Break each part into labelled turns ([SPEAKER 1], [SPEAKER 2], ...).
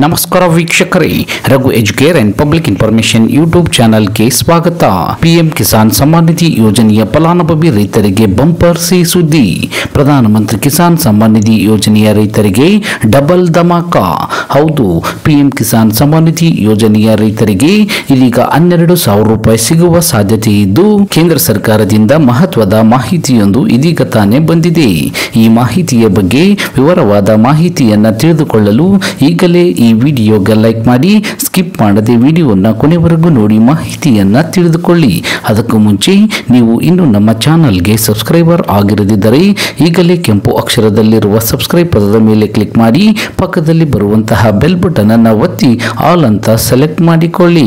[SPEAKER 1] ನಮಸ್ಕಾರ ವೀಕ್ಷಕರೇ, Raghu Educare and public information YouTube ಚಾನೆಲ್ಗೆ ಸ್ವಾಗತ. ಪಿಎಂ ಕಿಸಾನ್ ಸಮ್ಮಾನ್ ನಿಧಿ ಯೋಜನೆಯ ಫಲಾನುಭವಿ ರೈತರಿಗೆ ಬಂಪರ್ ಸಿ ಸುದ್ದಿ. ಪ್ರಧಾನಮಂತ್ರಿ ಕಿಸಾನ್ ಸಮ್ಮಾನ್ ನಿಧಿ ಯೋಜನೆಯ ರೈತರಿಗೆ ಡಬಲ್ ಧಮಾಕ. ಹೌದು, ಪಿಎಂ ಕಿಸಾನ್ ಸಮ್ಮಾನ್ ನಿಧಿ ಯೋಜನೆಯ ರೈತರಿಗೆ ಇದೀಗ 12,000 ರೂಪಾಯಿ ಸಿಗುವ ಸಾಧ್ಯತೆ ಇದ್ದು, ಕೇಂದ್ರ ಸರ್ಕಾರದಿಂದ ಮಹತ್ವದ ಮಾಹಿತಿಯೊಂದು ಇದೀಗ ತಾನೇ ಬಂದಿದೆ. ಈ ಮಾಹಿತಿಯ ಬಗ್ಗೆ ವಿವರವಾದ ಮಾಹಿತಿಯನ್ನ ತಿಳಿದುಕೊಳ್ಳಲು ಈಗಲೇ ಈ ವಿಡಿಯೋಗೆ ಲೈಕ್ ಮಾಡಿ, ಸ್ಕಿಪ್ ಮಾಡದೆ ವಿಡಿಯೋನ ಕೊನೆವರೆಗೂ ನೋಡಿ ಮಾಹಿತಿಯನ್ನ ತಿಳಿದುಕೊಳ್ಳಿ. ಅದಕ್ಕೂ ಮುಂಚೆ ನೀವು ಇನ್ನು ನಮ್ಮ ಚಾನಲ್ಗೆ ಸಬ್ಸ್ಕ್ರೈಬರ್ ಆಗಿರದಿದ್ದರೆ ಈಗಲೇ ಕೆಂಪು ಅಕ್ಷರದಲ್ಲಿರುವ ಸಬ್ಸ್ಕ್ರೈಬ್ ಪದದ ಮೇಲೆ ಕ್ಲಿಕ್ ಮಾಡಿ, ಪಕ್ಕದಲ್ಲಿ ಬರುವಂತಹ ಬೆಲ್ ಬಟನ್ ಅನ್ನು ಒತ್ತಿ ಆಲ್ ಅಂತ ಸೆಲೆಕ್ಟ್ ಮಾಡಿಕೊಳ್ಳಿ.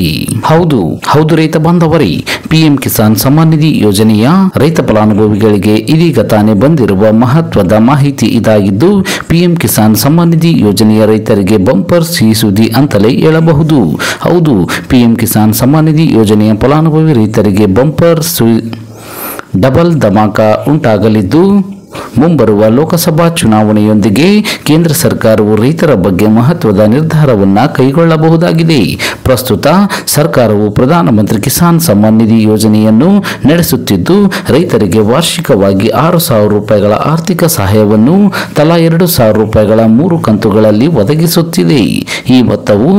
[SPEAKER 1] ಹೌದು ರೈತ ಬಾಂಧವರೇ, ಪಿಎಂ ಕಿಸಾನ್ ಸಮ್ಮಾನ್ ನಿಧಿ ಯೋಜನೆಯ ರೈತ ಫಲಾನುಭವಿಗಳಿಗೆ ಇದೀಗ ತಾನೇ ಬಂದಿರುವ ಮಹತ್ವದ ಮಾಹಿತಿ ಇದಾಗಿದ್ದು, ಪಿಎಂ ಕಿಸಾನ್ ಸಮ್ಮಾನ್ ನಿಧಿ ಯೋಜನೆಯ ರೈತರಿಗೆ ಬಂಪರ್ ಸಿಹಿ ಸುದ್ದಿ ಅಂತಲೇ ಹೇಳಬಹುದು. ಹೌದು, ಪಿಎಂ ಕಿಸಾನ್ ಸಮ್ಮಾನ್ ನಿಧಿ ಯೋಜನೆಯ ಫಲಾನುಭವಿ ರೈತರಿಗೆ ಬಂಪರ್ ಡಬಲ್ ಧಮಾಕ ಉಂಟಾಗಲಿದ್ದು, ಮುಂಬರುವ ಲೋಕಸಭಾ ಚುನಾವಣೆಯೊಂದಿಗೆ ಕೇಂದ್ರ ಸರ್ಕಾರವು ರೈತರ ಬಗ್ಗೆ ಮಹತ್ವದ ನಿರ್ಧಾರವನ್ನು ಕೈಗೊಳ್ಳಬಹುದಾಗಿದೆ. ಪ್ರಸ್ತುತ ಸರ್ಕಾರವು ಪ್ರಧಾನಮಂತ್ರಿ ಕಿಸಾನ್ ಸಮ್ಮಾನ್ ನಿಧಿ ಯೋಜನೆಯನ್ನು ನಡೆಸುತ್ತಿದ್ದು, ರೈತರಿಗೆ ವಾರ್ಷಿಕವಾಗಿ 6,000 ರೂಪಾಯಿಗಳ ಆರ್ಥಿಕ ಸಹಾಯವನ್ನು ತಲಾ 2,000 ರೂಪಾಯಿಗಳ 3 ಕಂತುಗಳಲ್ಲಿ ಒದಗಿಸುತ್ತಿದೆ. ಈ ಮೊತ್ತವು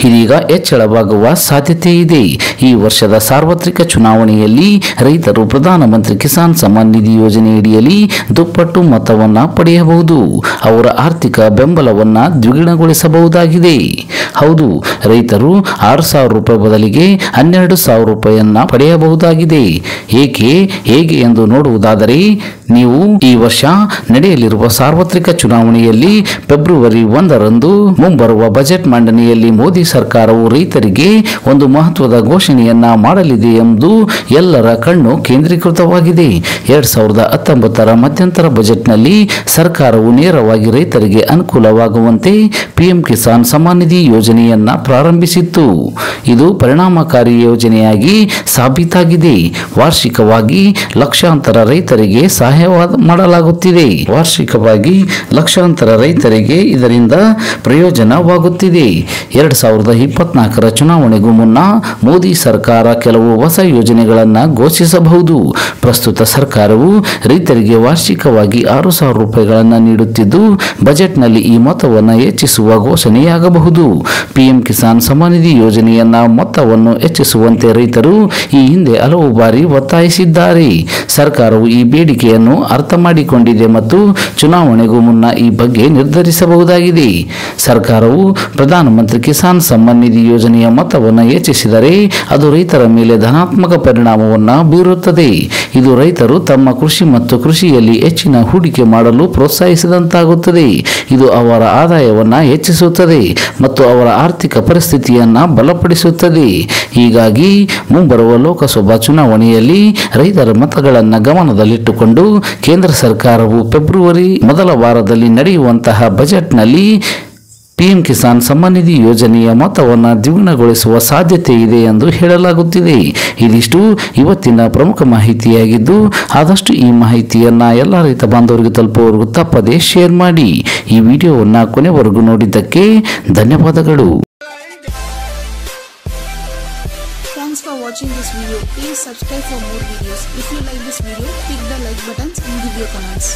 [SPEAKER 1] ಇದೀಗ ಹೆಚ್ಚಳವಾಗುವ ಸಾಧ್ಯತೆ ಇದೆ. ಈ ವರ್ಷದ ಸಾರ್ವತ್ರಿಕ ಚುನಾವಣೆಯಲ್ಲಿ ರೈತರು ಪ್ರಧಾನಮಂತ್ರಿ ಕಿಸಾನ್ ಸಮ್ಮಾನ್ ನಿಧಿ ಯೋಜನೆಯಡಿಯಲ್ಲಿ ದುಪ್ಪಟ್ಟು ಮೊತ್ತವನ್ನು ಪಡೆಯಬಹುದು. ಅವರ ಆರ್ಥಿಕ ಬೆಂಬಲವನ್ನು ದ್ವಿಗುಣಗೊಳಿಸಬಹುದಾಗಿದೆ. ಹೌದು, ರೈತರು 6,000 ರೂಪಾಯಿ ಬದಲಿಗೆ 12,000 ರೂಪಾಯಿಯನ್ನ ಪಡೆಯಬಹುದಾಗಿದೆ. ಹೇಗೆ ಎಂದು ನೋಡುವುದಾದರೆ, ನೀವು ಈ ವರ್ಷ ನಡೆಯಲಿರುವ ಸಾರ್ವತ್ರಿಕ ಚುನಾವಣೆಯಲ್ಲಿ ಫೆಬ್ರವರಿ 1ರಂದು ಮುಂಬರುವ ಬಜೆಟ್ ಮಂಡನೆಯಲ್ಲಿ ಮೋದಿ ಸರ್ಕಾರವು ರೈತರಿಗೆ ಒಂದು ಮಹತ್ವದ ಘೋಷಣೆಯನ್ನ ಮಾಡಲಿದೆ ಎಂದು ಎಲ್ಲರ ಕಣ್ಣು ಕೇಂದ್ರೀಕೃತವಾಗಿದೆ. 2019ರ ಮಧ್ಯಂತರ ಬಜೆಟ್ನಲ್ಲಿ ಸರ್ಕಾರವು ನೇರವಾಗಿ ರೈತರಿಗೆ ಅನುಕೂಲವಾಗುವಂತೆ ಪಿಎಂ ಕಿಸಾನ್ ಸಮ್ಮಾನ್ ನಿಧಿ ಯೋಜನೆಯನ್ನ ಪ್ರಾರಂಭಿಸಿತ್ತು. ಇದು ಪರಿಣಾಮಕಾರಿ ಯೋಜನೆಯಾಗಿ ಸಾಬೀತಾಗಿದೆ. ವಾರ್ಷಿಕವಾಗಿ ಲಕ್ಷಾಂತರ ರೈತರಿಗೆ ಸಹಾಯ ಮಾಡಲಾಗುತ್ತಿದೆ. ಇದರಿಂದ ಪ್ರಯೋಜನವಾಗುತ್ತಿದೆ. 2024ರ ಚುನಾವಣೆಗೂ ಮುನ್ನ ಮೋದಿ ಸರ್ಕಾರ ಕೆಲವು ಹೊಸ ಯೋಜನೆಗಳನ್ನು ಘೋಷಿಸಬಹುದು. ಪ್ರಸ್ತುತ ಸರ್ಕಾರವು ರೈತರಿಗೆ ವಾರ್ಷಿಕವಾಗಿ 6,000 ರೂಪಾಯಿಗಳನ್ನು ನೀಡುತ್ತಿದ್ದು, ಬಜೆಟ್ನಲ್ಲಿ ಈ ಮೊತ್ತವನ್ನು ಹೆಚ್ಚಿಸುವ ಘೋಷಣೆಯಾಗಬಹುದು. ಪಿಎಂ ಕಿಸಾನ್ ಸಮ್ಮಾನ್ ನಿಧಿ ಯೋಜನೆಯನ್ನ ಮೊತ್ತವನ್ನು ಹೆಚ್ಚಿಸುವಂತೆ ರೈತರು ಈ ಹಿಂದೆ ಹಲವು ಬಾರಿ ಒತ್ತಾಯಿಸಿದ್ದಾರೆ. ಸರ್ಕಾರವು ಈ ಬೇಡಿಕೆಯನ್ನು ಅರ್ಥ ಮಾಡಿಕೊಂಡಿದೆ ಮತ್ತು ಚುನಾವಣೆಗೂ ಮುನ್ನ ಈ ಬಗ್ಗೆ ನಿರ್ಧರಿಸಬಹುದಾಗಿದೆ. ಸರ್ಕಾರವು ಪ್ರಧಾನಮಂತ್ರಿ ಕಿಸಾನ್ ಸಮ್ಮಾನ್ ನಿಧಿ ಯೋಜನೆಯ ಮೊತ್ತವನ್ನು ಹೆಚ್ಚಿಸಿದರೆ ಅದು ರೈತರ ಮೇಲೆ ಧನಾತ್ಮಕ ಪರಿಣಾಮವನ್ನು ಬೀರುತ್ತದೆ. ಇದು ರೈತರು ತಮ್ಮ ಕೃಷಿ ಮತ್ತು ಕೃಷಿಯಲ್ಲಿ ಹೆಚ್ಚಿನ ಹೂಡಿಕೆ ಮಾಡಲು ಪ್ರೋತ್ಸಾಹಿಸಿದಂತಾಗುತ್ತದೆ. ಇದು ಅವರ ಆದಾಯವನ್ನು ಹೆಚ್ಚಿಸುತ್ತದೆ ಮತ್ತು ಅವರ ಆರ್ಥಿಕ ಪರಿಸ್ಥಿತಿಯನ್ನು ಬಲಪಡಿಸುತ್ತದೆ. ಹೀಗಾಗಿ ಮುಂಬರುವ ಲೋಕಸಭಾ ಚುನಾವಣೆಯಲ್ಲಿ ರೈತರ ಮತಗಳನ್ನು ಗಮನದಲ್ಲಿಟ್ಟುಕೊಂಡು ಕೇಂದ್ರ ಸರ್ಕಾರವು ಫೆಬ್ರವರಿ ಮೊದಲ ವಾರದಲ್ಲಿ ನಡೆಯುವಂತಹ ಬಜೆಟ್ನಲ್ಲಿ ಪಿಎಂ ಕಿಸಾನ್ ಸಮ್ಮಾನ್ ನಿಧಿ ಯೋಜನೆಯ ಮೊತ್ತವನ್ನು ದ್ವಿಗುಣಗೊಳಿಸುವ ಸಾಧ್ಯತೆ ಇದೆ ಎಂದು ಹೇಳಲಾಗುತ್ತಿದೆ. ಇದಿಷ್ಟು ಇವತ್ತಿನ ಪ್ರಮುಖ ಮಾಹಿತಿಯಾಗಿದ್ದು, ಆದಷ್ಟು ಈ ಮಾಹಿತಿಯನ್ನ ಎಲ್ಲ ರೈತ ಬಾಂಧವರಿಗೆ ತಲುಪುವವರೆಗೂ ತಪ್ಪದೇ ಶೇರ್ ಮಾಡಿ. ಈ ವಿಡಿಯೋವನ್ನು ಕೊನೆವರೆಗೂ ನೋಡಿದ್ದಕ್ಕೆ ಧನ್ಯವಾದಗಳು.
[SPEAKER 2] Thanks for watching this video. Please subscribe for more videos. If you like this video, click the like buttons and give your comments.